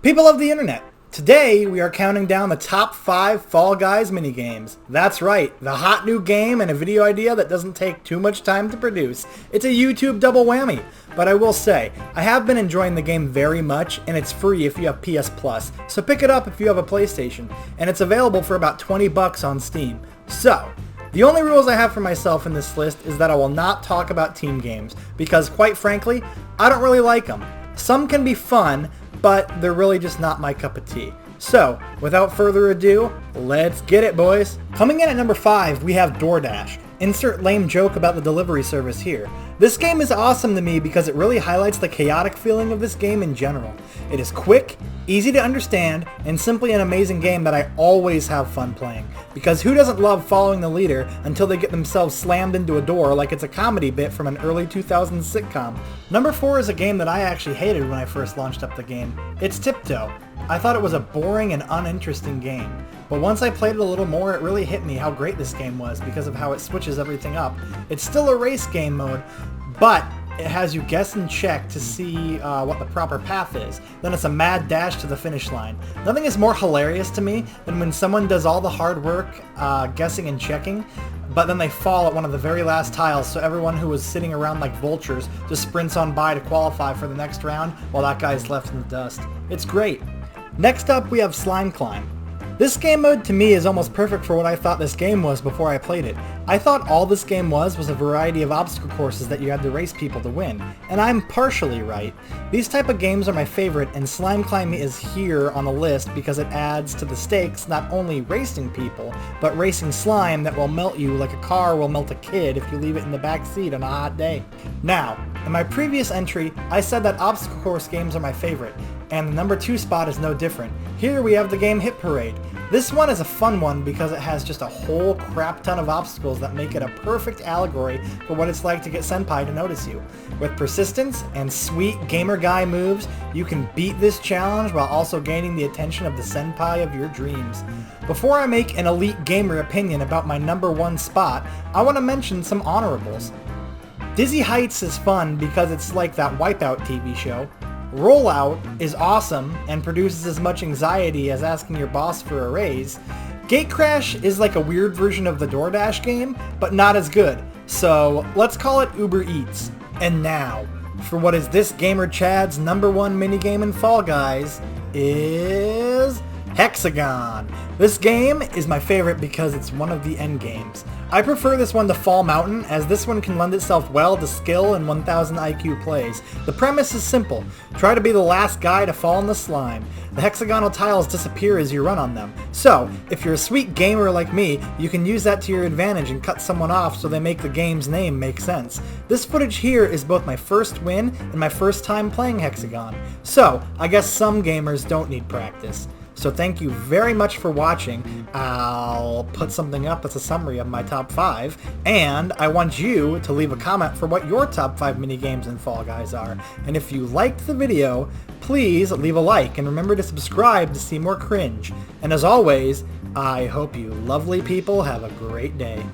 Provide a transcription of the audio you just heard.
People of the internet, today we are counting down the top 5 Fall Guys minigames. That's right, the hot new game and a video idea that doesn't take too much time to produce. It's a YouTube double whammy. But I will say, I have been enjoying the game very much, and it's free if you have PS Plus, so pick it up if you have a PlayStation, and it's available for about $20 on Steam. So, the only rules I have for myself in this list is that I will not talk about team games, because quite frankly, I don't really like them. Some can be fun, but they're really just not my cup of tea. So, without further ado, let's get it, boys! Coming in at number 5, we have DoorDash. Insert lame joke about the delivery service here. This game is awesome to me because it really highlights the chaotic feeling of this game in general. It is quick, easy to understand, and simply an amazing game that I always have fun playing. Because who doesn't love following the leader until they get themselves slammed into a door like it's a comedy bit from an early 2000s sitcom? Number 4 is a game that I actually hated when I first launched up the game. It's Tiptoe. I thought it was a boring and uninteresting game. But once I played it a little more, it really hit me how great this game was because of how it switches everything up. It's still a race game mode, but it has you guess and check to see what the proper path is. Then it's a mad dash to the finish line. Nothing is more hilarious to me than when someone does all the hard work guessing and checking, but then they fall at one of the very last tiles, so everyone who was sitting around like vultures just sprints on by to qualify for the next round while that guy's left in the dust. It's great. Next up, we have Slime Climb. This game mode to me is almost perfect for what I thought this game was before I played it. I thought all this game was a variety of obstacle courses that you had to race people to win, and I'm partially right. These type of games are my favorite, and Slime Climb is here on the list because it adds to the stakes not only racing people, but racing slime that will melt you like a car will melt a kid if you leave it in the back seat on a hot day. Now, in my previous entry, I said that obstacle course games are my favorite, and the number 2 spot is no different. Here we have the game Hit Parade. This one is a fun one because it has just a whole crap ton of obstacles that make it a perfect allegory for what it's like to get senpai to notice you. With persistence and sweet gamer guy moves, you can beat this challenge while also gaining the attention of the senpai of your dreams. Before I make an elite gamer opinion about my number 1 spot, I want to mention some honorables. Dizzy Heights is fun because it's like that Wipeout TV show. Rollout is awesome and produces as much anxiety as asking your boss for a raise. Gatecrash is like a weird version of the DoorDash game, but not as good. So let's call it Uber Eats. And now, for what is this gamer Chad's number 1 minigame in Fall Guys, is Hexagon. This game is my favorite because it's one of the end games. I prefer this one to Fall Mountain, as this one can lend itself well to skill and 1000 IQ plays. The premise is simple. Try to be the last guy to fall in the slime. The hexagonal tiles disappear as you run on them. So, if you're a sweet gamer like me, you can use that to your advantage and cut someone off so they make the game's name make sense. This footage here is both my first win and my first time playing Hexagon. So, I guess some gamers don't need practice. So thank you very much for watching. I'll put something up as a summary of my top 5, and I want you to leave a comment for what your top 5 minigames in Fall Guys are. And if you liked the video, please leave a like, and remember to subscribe to see more cringe. And as always, I hope you lovely people have a great day.